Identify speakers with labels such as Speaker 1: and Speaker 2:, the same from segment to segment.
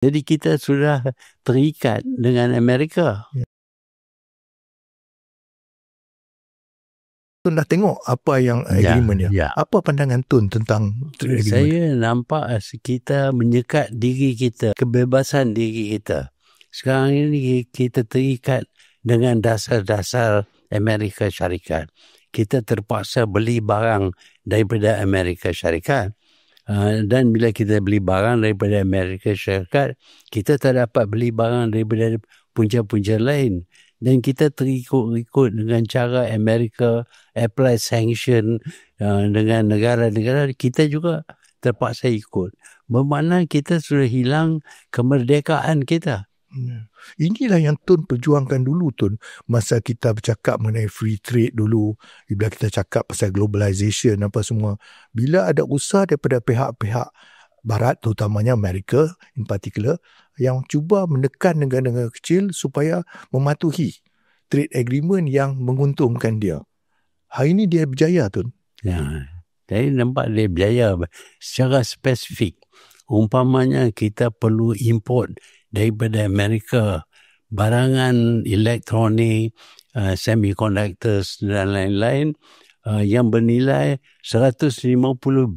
Speaker 1: Jadi kita sudah terikat dengan Amerika.
Speaker 2: Tun dah tengok apa yang agreement dia.
Speaker 1: Ya.
Speaker 2: Apa pandangan Tun tentang agreement?
Speaker 1: Saya nampak kita menyekat diri kita, kebebasan diri kita. Sekarang ini kita terikat dengan dasar-dasar Amerika Syarikat. Kita terpaksa beli barang daripada Amerika Syarikat. Dan bila kita beli barang daripada Amerika Syarikat, kita tak dapat beli barang daripada punca-punca lain. Dan kita terikut-ikut dengan cara Amerika apply sanction dengan negara-negara, kita juga terpaksa ikut. Bermakna kita sudah hilang kemerdekaan kita.
Speaker 2: Inilah yang Tun perjuangkan dulu, Tun. Masa kita bercakap mengenai free trade dulu, bila kita cakap pasal globalization apa semua, bila ada usaha daripada pihak-pihak Barat, terutamanya Amerika in particular, yang cuba menekan negara-negara kecil supaya mematuhi trade agreement yang menguntungkan dia. Hari ini dia berjaya, Tun.
Speaker 1: Ya, saya nampak dia berjaya secara spesifik. Umpamanya kita perlu import daripada Amerika barangan elektronik, semiconductors dan lain-lain yang bernilai 150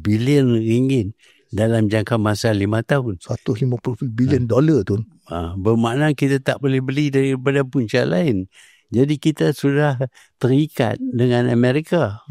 Speaker 1: bilion ringgit dalam jangka masa 5 tahun.
Speaker 2: 150 bilion dolar, Tun.
Speaker 1: Bermakna kita tak boleh beli daripada punca lain. Jadi kita sudah terikat dengan Amerika.